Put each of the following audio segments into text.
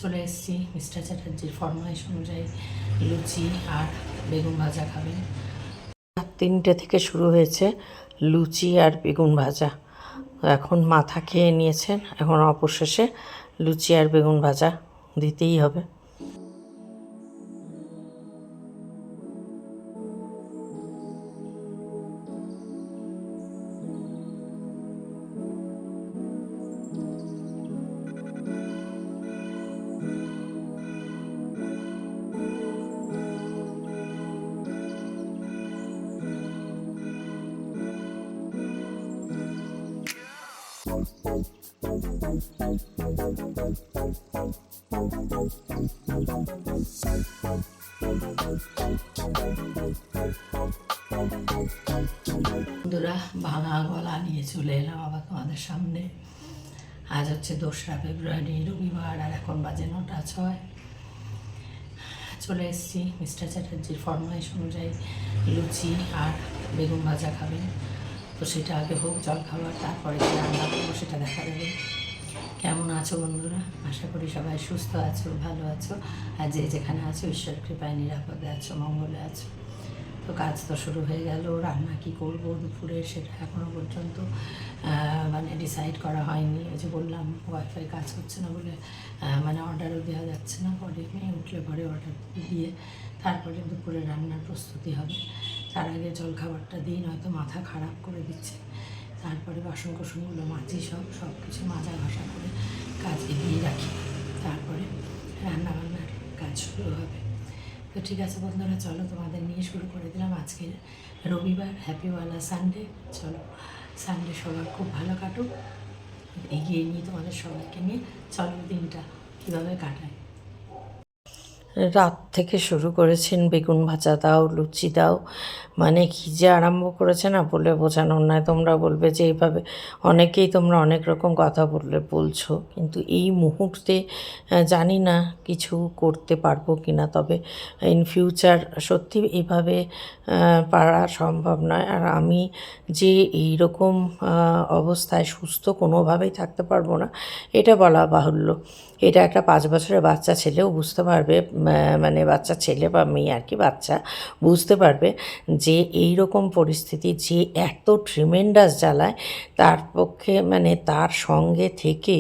চলে এসেছি মিস্টার চ্যাটার্জির ফরমাইশ অনুযায়ী লুচি আর বেগুন ভাজা খাবেন। রাত 3টে থেকে শুরু হয়েছে লুচি আর বেগুন ভাজা। এখন মাথা খেয়ে নিয়েছেন, এখন অবশেষে লুচি আর বেগুন ভাজা দিতেই হবে। বন্ধুরা, ভাঙা গলা নিয়ে চলে এলাম আবার তোমাদের সামনে। আজ হচ্ছে 2রা ফেব্রুয়ারি, রবিবার, আর এখন বাজে 9:06। চলে এসেছি মিস্টার চ্যাটার্জির ফরমাইশ অনুযায়ী লুচি আর বেগুন ভাজা খাবেন। তো সেটা আগে হোক জলখাবার, তারপরে কি রান্না করবো সেটা দেখা যাবে। কেমন আছো বন্ধুরা? আশা করি সবাই সুস্থ আছো, ভালো আছো, আর যে যেখানে আছো ঈশ্বর কৃপায় নিরাপদে আছো, মঙ্গলে আছো। তো কাজ তো শুরু হয়ে গেল। রান্না কি করব দুপুরে সেটা এখনও পর্যন্ত মানে ডিসাইড করা হয়নি। ওই যে বললাম ওয়াইফাই কাজ করছে না বলে মানে অর্ডারও দেওয়া যাচ্ছে না। পরে মেয়ে উঠলে পরে অর্ডার দিয়ে তারপরে দুপুরে রান্নার প্রস্তুতি হবে। তার আগে জলখাবারটা দিই, নয়তো মাথা খারাপ করে দিচ্ছে। তারপরে বাসন কোসনগুলো মাজি, সব কিছু মাজা ঘষা করে কাজ এগিয়ে রাখি, তারপরে রান্নাবান্নার কাজ শুরু হবে। তো ঠিক আছে বন্ধুরা, চলো তোমাদের নিয়ে শুরু করে দিলাম আজকের রবিবার, হ্যাপিওয়ালা সানডে। চলো, সানডে সবার খুব ভালো কাটুক, এগিয়ে নিয়ে তোমাদের সবাইকে নিয়ে চলো দিনটা কীভাবে কাটায়। রাত থেকে শুরু করেছেন বেগুন ভাজা দাও, লুচি দাও, মানে কী যে আরম্ভ করেছে না বলে বোঝানোর নয়। তোমরা বলবে যে এইভাবে অনেকেই তোমরা অনেক রকম কথা বলছো, কিন্তু এই মুহূর্তে জানি না কিছু করতে পারবো কি না। তবে ইন ফিউচার সত্যি এইভাবে পারা সম্ভব নয়। আর আমি যে এই রকম অবস্থায় সুস্থ কোনোভাবেই থাকতে পারবো না এটা বলা বাহুল্য। এটা একটা 5 বছরের বাচ্চা ছেলেও বুঝতে পারবে, মানে বাচ্চা ছেলে বা মেয়ে আর কি, বাচ্চা বুঝতে পারবে যে এই রকম পরিস্থিতি যে এত ট্রিমেন্ডাস জ্বালায়, তার পক্ষে মানে তার সঙ্গে থেকে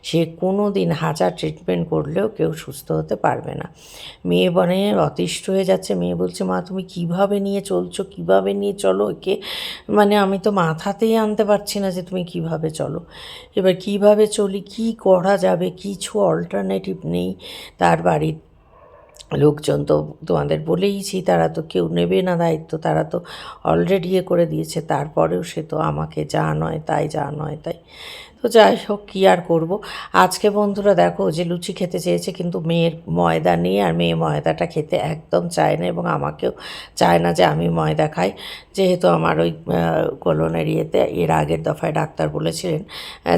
সে কোনো দিন হাজার ট্রিটমেন্ট করলেও কেউ সুস্থ হতে পারবে না। মেয়ে বনে অতিষ্ঠ হয়ে যাচ্ছে। মেয়ে বলছে, মা তুমি কীভাবে নিয়ে চলছো, কীভাবে নিয়ে চলো একে, মানে আমি তো মাথাতেই আনতে পারছি না যে তুমি কীভাবে চলো। এবার কীভাবে চলি, কী করা যাবে, কিছু অল্টারনেটিভ নেই। তার বাড়ির লোকজন তো তোমাদের বলেইছি, তারা তো কেউ নেবে না দায়িত্ব, তারা তো অলরেডি করে দিয়েছে। তারপরেও সে তো আমাকে যা নয় তাই, যা নয় তাই। তো যাই হোক, কী আর করবো। আজকে বন্ধুরা দেখো, যে লুচি খেতে চেয়েছে কিন্তু মেয়ের ময়দা নেই, আর মেয়ে ময়দাটা খেতে একদম চায় না, এবং আমাকেও চায় না যে আমি ময়দা খাই। যেহেতু আমার ওই কোলনের ইয়েতে এর আগের দফায় ডাক্তার বলেছিলেন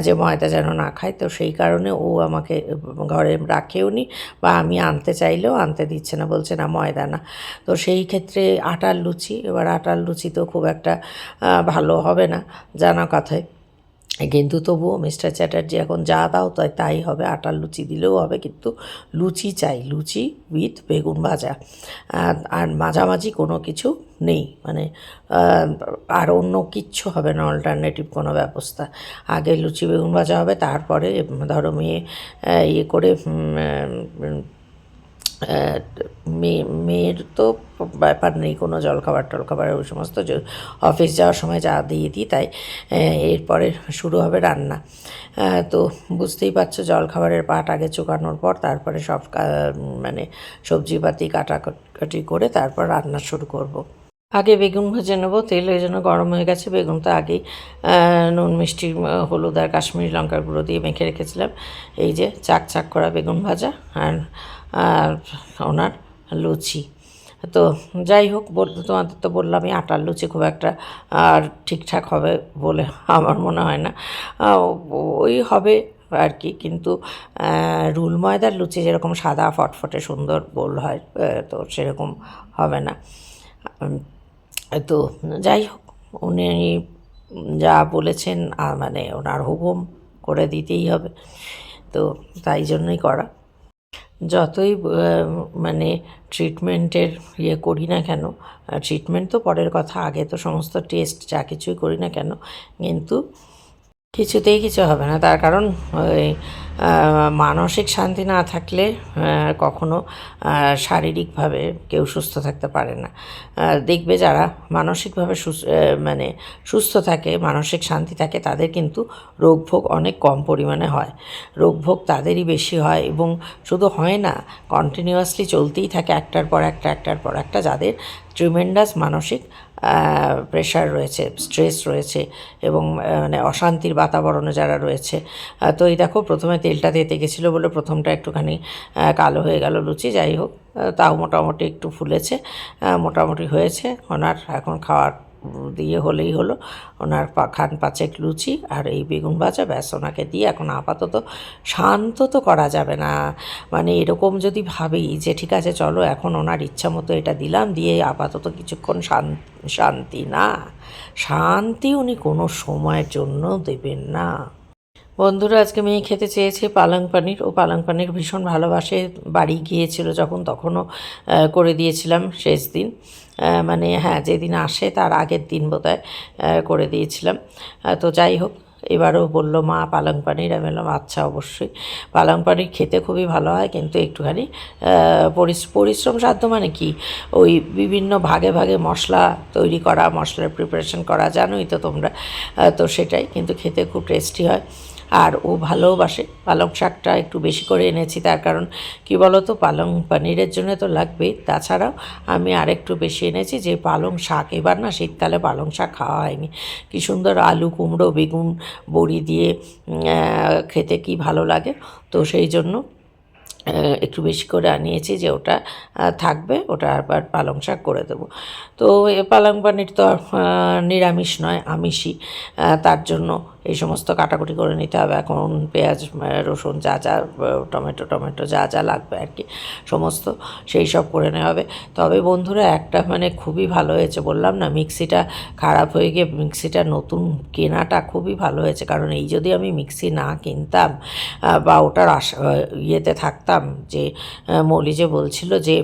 যে ময়দা যেন না খায়, তো সেই কারণে ও আমাকে ঘরে রাখেও নি, বা আমি আনতে চাইলেও আনতে দিচ্ছে না, বলছে না ময়দা না। তো সেই ক্ষেত্রে আটার লুচি, এবার আটার লুচি তো খুব একটা ভালো হবে না জানা কথায়, কিন্তু তবুও মিস্টার চ্যাটার্জি এখন যা দাও তাই তাই হবে। আটার লুচি দিলেও হবে, কিন্তু লুচি চাই, লুচি উইথ বেগুন ভাজা, আর মাঝামাঝি কোনো কিছু নেই, মানে আর অন্য কিচ্ছু হবে না, অল্টারনেটিভ কোনো ব্যবস্থা। আগে লুচি বেগুন ভাজা হবে, তারপরে ধরো মেয়ে ইয়ে করে মেয়ের তো ব্যাপার নেই কোনো, জলখাবার টলখাবার ওই সমস্ত অফিস যাওয়ার সময় যা দিয়ে দিই তাই। এরপরে শুরু হবে রান্না। তো বুঝতেই পারছো, জলখাবারের পাট আগে চুকানোর পর তারপরে সব মানে সবজিপাতি কাটাকাটি করে তারপর রান্না শুরু করব। আগে বেগুন ভেজে নেবো, তেল এই জন্য গরম হয়ে গেছে। বেগুন তো আগেই নুন মিষ্টি হলুদ আর কাশ্মীরি লঙ্কার গুঁড়ো দিয়ে মেখে রেখেছিলাম। এই যে চাক চাক করা বেগুন ভাজা আর ওনার লুচি। তো যাই হোক, তোমাদের তো বললামই আটার লুচি খুব একটা আর ঠিকঠাক হবে বলে আমার মনে হয় না। ওই হবে আর কি, কিন্তু রুল ময়দার লুচি যেরকম সাদা ফটফটে সুন্দর গোল হয়, তো সেরকম হবে না। তো যাই হোক, উনি যা বলেছেন মানে ওনার হুকুম করে দিতেই হবে, তো তাই জন্যই করা। যতই মানে ট্রিটমেন্টের করি না কেন, ট্রিটমেন্ট তো পরের কথা, আগে তো সমস্ত টেস্ট যা কিছুই করি না কেন, কিন্তু কিছুতেই কিছু হবে না। তার কারণ ওই মানসিক শান্তি না থাকলে কখনো শারীরিকভাবে কেউ সুস্থ থাকতে পারে না। দেখবে যারা মানসিকভাবে মানে সুস্থ থাকে, মানসিক শান্তি থাকে, তাদের কিন্তু রোগভোগ অনেক কম পরিমাণে হয়। রোগভোগ তাদেরই বেশি হয়, এবং শুধু হয় না, কন্টিনিউয়াসলি চলতেই থাকে একটার পর একটা, যাদের ট্রিমেন্ডাস মানসিক প্রেশার রয়েছে, স্ট্রেস রয়েছে, এবং মানে অশান্তির বাতাবরণে যারা রয়েছে। তো এই দেখো, প্রথমে তেলটা তেতে গেছিলো বলে প্রথমটা একটুখানি কালো হয়ে গেল লুচি। যাই হোক, তাও মোটামুটি একটু ফুলেছে, মোটামুটি হয়েছে। ওনার এখন খাওয়ার দিয়ে হলেই হলো। ওনার খান 5 লুচি আর এই বেগুন ভাজা, ব্যাস। ওনাকে দিয়ে এখন আপাতত শান্ত তো করা যাবে না। মানে এরকম যদি ভাবি যে ঠিক আছে চলো এখন ওনার ইচ্ছা মতো এটা দিলাম, দিয়ে আপাতত কিছুক্ষণ শান্তি না, শান্তি উনি কোনো সময়ের জন্য দেবেন না। বন্ধুরা, আজকে মেয়ে খেতে চেয়েছে পালং পানির। ও পালং পানির ভীষণ ভালোবাসে। বাড়ি গিয়েছিল যখন, তখনও করে দিয়েছিলাম শেষ দিন, মানে হ্যাঁ, যেদিন আসে তার আগের দিন বোধহয় করে দিয়েছিলাম। তো যাই হোক, এবারও বললো মা পালং পানির। আমি বললাম আচ্ছা, অবশ্যই। পালং পানির খেতে খুবই ভালো হয়, কিন্তু একটুখানি পরিশ্রম সাধ্য। মানে কি, ওই বিভিন্ন ভাগে ভাগে মশলা তৈরি করা, মশলার প্রিপারেশন করা, জানোই তো তোমরা। তো সেটাই, কিন্তু খেতে খুব টেস্টি হয়। আর ও ভালোবাসে। পালং শাকটা একটু বেশি করে এনেছি, তার কারণ কি বলো তো, পালং পনিরের জন্য তো লাগবেই। তাছাড়াও আমি আরেকটু বেশি এনেছি, যে পালং শাক, এবার না শীতকালে পালং শাক খাওয়া হয়নি। কি সুন্দর আলু, কুমড়ো, বেগুন, বড়ি দিয়ে খেতে কি ভালো লাগে। তো সেই জন্য একটু বেশি করে আনিয়েছি, যে ওটা থাকবে, ওটা আবার পালং শাক করে দেবো। তো পালং পনির তো নিরামিষ নয়, আমিষই। তার জন্য এই সমস্ত কাটাকুটি করে নিতে হবে। এখন পেঁয়াজ, রসুন, যা যা, টমেটো যা যা লাগবে আর কি, সমস্ত সেই সব করে নেওয়া হবে। তবে বন্ধুরা, একটা মানে খুবই ভালো হয়েছে, বললাম না মিক্সিটা খারাপ হয়ে গিয়ে মিক্সিটা নতুন কেনাটা খুবই ভালো হয়েছে। কারণ এই যদি আমি মিক্সি না কিনতাম, বা ওটার ইয়েতে থাকতাম, যে মৌলি যে বলছিল যে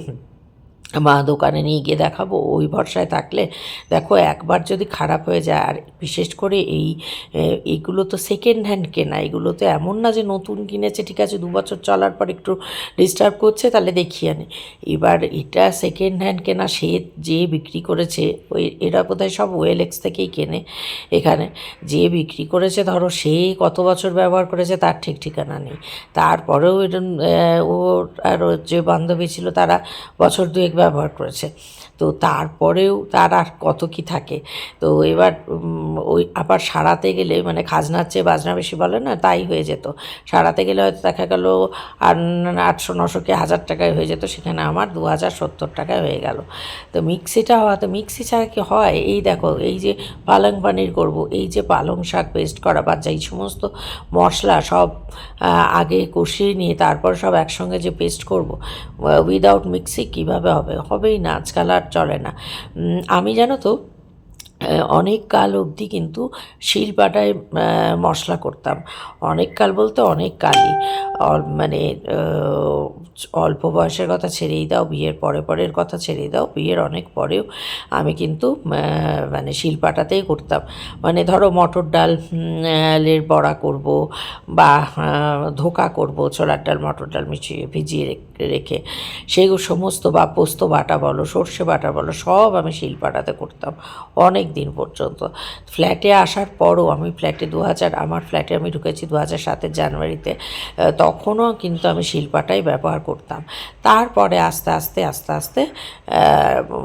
মা দোকানে নিয়ে গিয়ে দেখাবো, ওই ভরসায় থাকলে দেখো একবার যদি খারাপ হয়ে যায়, আর বিশেষ করে এইগুলো তো সেকেন্ড হ্যান্ড কেনা, এগুলো তো এমন না যে নতুন কিনেছে, ঠিক আছে 2 বছর চলার পর একটু ডিস্টার্ব করছে তাহলে দেখিয়ে আনে। এবার এটা সেকেন্ড হ্যান্ড কেনা, সে যে বিক্রি করেছে, ওই এরা বোধহয় সব ওয়েলএক্স থেকেই কেনে এখানে। যে বিক্রি করেছে ধরো, সে কত বছর ব্যবহার করেছে তার ঠিক ঠিকানা নেই। তারপরেও এটা ও আর ওর যে বান্ধবী ছিল, তারা বছর 2 ব্যবহার করেছে। তো তারপরেও তার আর কত কি থাকে। তো এবার ওই আবার সারাতে গেলে, মানে খাজনার চেয়ে বাজনা বেশি বলে না, তাই হয়ে যেত। সারাতে গেলে হয়তো দেখা গেল আর 800-900 কি 1000 টাকায় হয়ে যেত, সেখানে আমার 2070 টাকায় হয়ে গেল। তো মিক্সিটা হওয়াতে, মিক্সি ছাড়া কি হয়, এই দেখো, এই যে পালং পনির করব, এই যে পালং শাক পেস্ট করা, বা যেই সমস্ত মশলা সব আগে কষিয়ে নিয়ে তারপর সব একসঙ্গে যে পেস্ট করব, উইদাউট মিক্সি কিভাবে হবে? হবেই না, আজকাল আর চলে না। আমি জানো তো অনেক কাল অবধি কিন্তু শিলপাটায় মশলা করতাম। অনেক কাল বলতে অনেক কালই, মানে অল্প বয়সের কথা ছেড়েই দাও, বিয়ের পরের কথা ছেড়েই দাও, বিয়ের অনেক পরেও আমি কিন্তু মানে শিলপাটাতেই করতাম। মানে ধরো মটর ডালের বড়া করব, বা ধোকা করব, ছোলার ডাল মটর ডাল ভিজিয়ে রেখে, সেগুলো সমস্ত, বা পোস্ত বাটা বলো, সর্ষে বাটা বলো, সব আমি শিলপাটাতে করতাম অনেক দিন পর্যন্ত। ফ্ল্যাটে আসার পরও আমি আমার ফ্ল্যাটে আমি ঢুকেছি 2007 জানুয়ারিতে, তখনও কিন্তু আমি শিলপাটাই ব্যবহার করতাম। তারপরে আস্তে আস্তে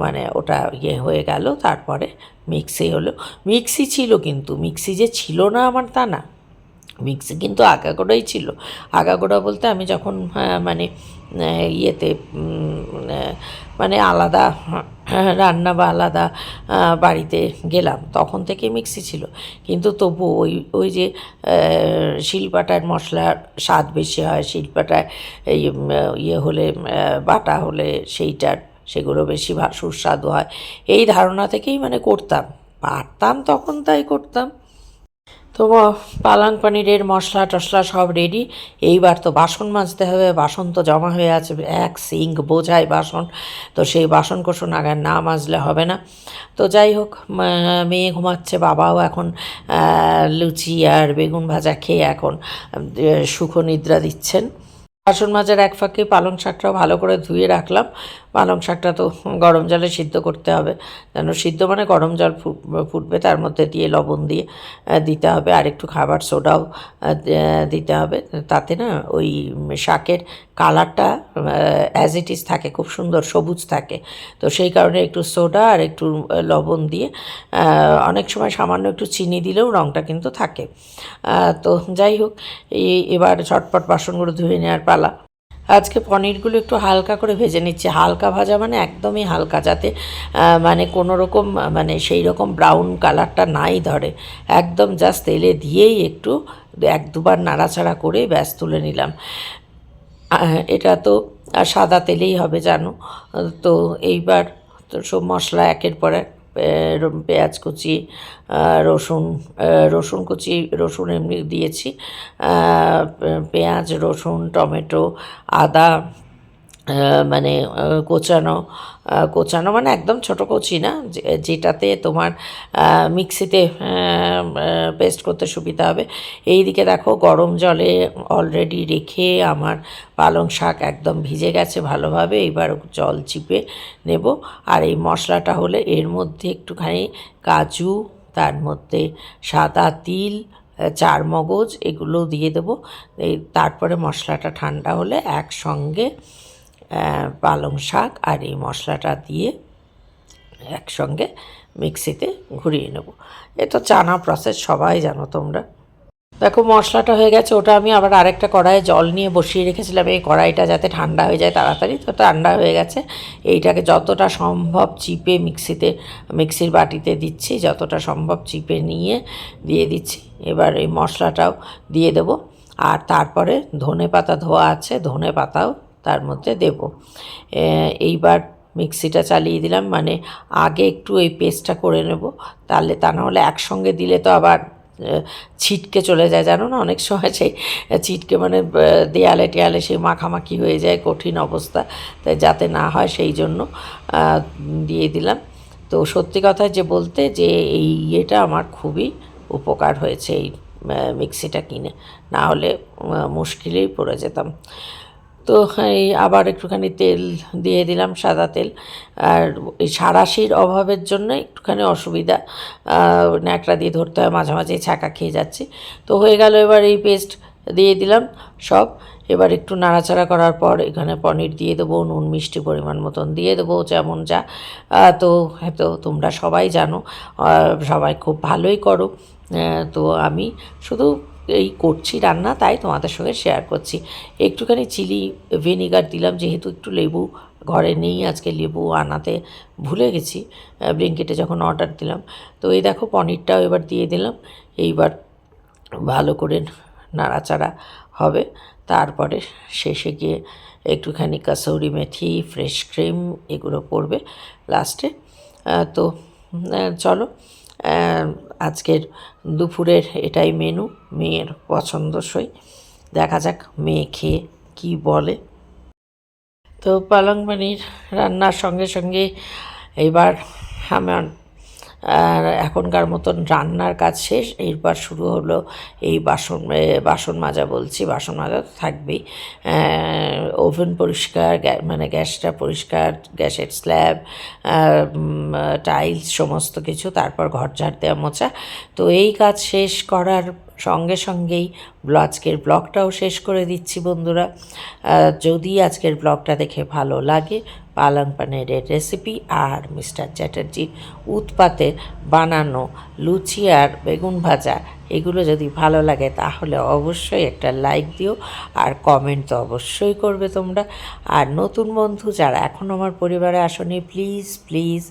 মানে ওটা হয়ে গেল। তারপরে মিক্সি হলো। মিক্সি ছিল, কিন্তু মিক্সি যে ছিল না আমার তা না, মিক্সি কিন্তু আগাগোড়াই ছিল। আগাগোড়া বলতে আমি যখন মানে ইয়েতে মানে আলাদা রান্না বা আলাদা বাড়িতে গেলাম, তখন থেকে মিক্সি ছিল। কিন্তু তবু ওই যে শিলপাটার মশলার স্বাদ বেশি হয়, শিলপাটায় এই হলে, বাটা হলে সেগুলো বেশি সুস্বাদু হয়, এই ধারণা থেকেই মানে করতাম, পারতাম তখন তাই করতাম। তো পালং পনিরের মশলা টশলা সব রেডি। এইবার তো বাসন মাজতে হবে, বাসন তো জমা হয়ে আছে, এক সিঙ্ক বোঝায় বাসন, তো সেই বাসন কোসন আগে না মাজলে হবে না। তো যাই হোক, মেয়ে ঘুমাচ্ছে, বাবাও এখন লুচি আর বেগুন ভাজা খেয়ে এখন সুখ নিদ্রা দিচ্ছেন। বাসন মাজার এক ফাঁকে পালং শাকটাও ভালো করে ধুয়ে রাখলাম। পালং শাকটা তো গরম জলে সিদ্ধ করতে হবে, যেন সিদ্ধ মানে গরম জল ফুটবে, তার মধ্যে দিয়ে লবণ দিয়ে দিতে হবে, আর একটু খাবার সোডাও দিতে হবে, তাতে না ওই শাকের কালারটা অ্যাজ ইট ইজ থাকে, খুব সুন্দর সবুজ থাকে। তো সেই কারণে একটু সোডা আর একটু লবণ দিয়ে, অনেক সময় সামান্য একটু চিনি দিলেও রঙটা কিন্তু থাকে। তো যাই হোক, এবার ঝটপট বাসনগুলো ধুয়ে নেওয়ার পালা। আজকে পনিরগুলো একটু হালকা করে ভেজে নিচ্ছি, হালকা ভাজা মানে একদমই হালকা, যাতে মানে কোনো রকম মানে সেই রকম ব্রাউন কালারটা নাই ধরে, একদম জাস্ট তেলে দিয়েই একটু এক দুবার নাড়াচাড়া করে ব্যাস তুলে নিলাম। এটা তো সাদা তেলেই হবে জানো। তো এইবার তো সব মশলা একের পর এক, পেঁয়াজ কুচি, রসুন কুচি, রসুন এমনি দিয়েছি, পেঁয়াজ, রসুন, টমেটো, আদা, মানে কোচানো, কোচানো মানে একদম ছোটো কচি না, যেটাতে তোমার মিক্সিতে পেস্ট করতে সুবিধা হবে। এই দিকে দেখো গরম জলে অলরেডি রেখে আমার পালং শাক একদম ভিজে গেছে ভালোভাবে, এবার জল চিপে নেব। আর এই মশলাটা হলে এর মধ্যে একটুখানি কাজু, তার মধ্যে সাদা তিল, চারমগজ, এগুলো দিয়ে দেবো। তারপরে মশলাটা ঠান্ডা হলে একসঙ্গে পালং শাক আর এই মশলাটা দিয়ে একসঙ্গে মিক্সিতে ঘুরিয়ে নেব। এ তো জানা প্রসেস, সবাই জানো তোমরা। দেখো মশলাটা হয়ে গেছে, ওটা আমি আবার আরেকটা কড়াইয়ে জল নিয়ে বসিয়ে রেখেছিলাম, এই কড়াইটা যাতে ঠান্ডা হয়ে যায় তাড়াতাড়ি। তো ঠান্ডা হয়ে গেছে, এইটাকে যতটা সম্ভব চিপে মিক্সির বাটিতে দিচ্ছি, যতটা সম্ভব চিপে নিয়ে দিয়ে দিচ্ছি। এবার এই মশলাটাও দিয়ে দেব, আর তারপরে ধনে পাতা ধোয়া আছে, ধনে পাতাও তার মধ্যে দেব। এইবার মিক্সিটা চালিয়ে দিলাম, মানে আগে একটু এই পেস্টটা করে নেব, তাহলে তা না হলে একসঙ্গে দিলে তো আবার ছিটকে চলে যায়, জানো না, অনেক সময় সেই ছিটকে মানে দেয়ালে টেয়ালে সেই মাখামাখি হয়ে যায়, কঠিন অবস্থা। তাই যাতে না হয় সেই জন্য দিয়ে দিলাম। তো সত্যি কথা যে বলতে যে এই ইয়েটা আমার খুবই উপকার হয়েছে, এই মিক্সিটা কিনে, না হলে মুশকিলেই পড়ে যেতাম। তো এই আবার একটুখানি তেল দিয়ে দিলাম, সাদা তেল। আর এই সাঁড়াশির অভাবের জন্য একটুখানি অসুবিধা, ন্যাকড়া দিয়ে ধরতে হয়, মাঝে মাঝে ছ্যাঁকা খেয়ে যাচ্ছি। তো হয়ে গেল, এবার এই পেস্ট দিয়ে দিলাম সব। এবার একটু নাড়াচাড়া করার পর এখানে পনির দিয়ে দেবো, নুন মিষ্টি পরিমাণ মতন দিয়ে দেবো, যেমন যা। তো হয়তো তোমরা সবাই জানো, সবাই খুব ভালোই করো। তো আমি শুধু এই করছি রান্না, তাই তোমাদের সঙ্গে শেয়ার করছি। একটুখানি চিলি ভিনিগার দিলাম, যেহেতু একটু লেবু ঘরে নেই, আজকে লেবু আনাতে ভুলে গেছি ব্লিঙ্কিটে যখন অর্ডার দিলাম। তো এই দেখো পনিরটাও এবার দিয়ে দিলাম, এইবার ভালো করে নাড়াচাড়া হবে। তারপরে শেষে গিয়ে একটুখানি কাসৌরি মেথি, ফ্রেশ ক্রিম, এগুলো পড়বে লাস্টে। তো চলো, আজকের দুপুরের এটাই মেনু, মেয়ের পছন্দসই। দেখা যাক মেয়ে খেয়ে কী বলে। তো পালং পনির রান্নার সঙ্গে সঙ্গে এবার আমার এখনকার মতন রান্নার কাজ শেষ। এরপর শুরু হলো এই বাসন মাজা, বলছি বাসন মাজা তো থাকবেই, ওভেন পরিষ্কার, মানে গ্যাসটা পরিষ্কার, গ্যাসের স্ল্যাব, টাইলস, সমস্ত কিছু, তারপর ঘর ঝাড় দেওয়া, মোছা। তো এই কাজ শেষ করার সঙ্গে সঙ্গেই আজকের ব্লগটাও শেষ করে দিচ্ছি বন্ধুরা। যদি আজকের ব্লগটা দেখে ভালো লাগে, পালং পনিরের রেসিপি আর মিস্টার চ্যাটার্জির উৎপাতে বানানো লুচি আর বেগুন ভাজা, এগুলো যদি ভালো লাগে তাহলে অবশ্যই একটা লাইক দিও, আর কমেন্ট তো অবশ্যই করবে তোমরা। আর নতুন বন্ধু যারা এখনও আমার পরিবারে আসনি, প্লিজ প্লিজ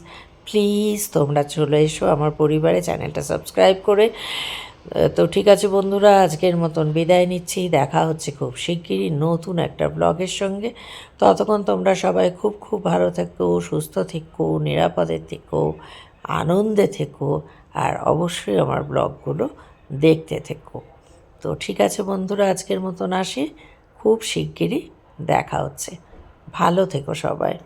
প্লিজ তোমরা চলে এসো আমার পরিবারে, চ্যানেলটা সাবস্ক্রাইব করে। তো ঠিক আছে বন্ধুরা, আজকের মতন বিদায় নিচ্ছি, দেখা হচ্ছে খুব শিগগিরই নতুন একটা ব্লগের সঙ্গে। ততক্ষণ তোমরা সবাই খুব খুব ভালো থেকো, সুস্থ থেকো, নিরাপদে থেকো, আনন্দে থেকো, আর অবশ্যই আমার ব্লগগুলো দেখতে থেকো। তো ঠিক আছে বন্ধুরা, আজকের মতন আসি, খুব শিগগিরই দেখা হচ্ছে। ভালো থেকো সবাই।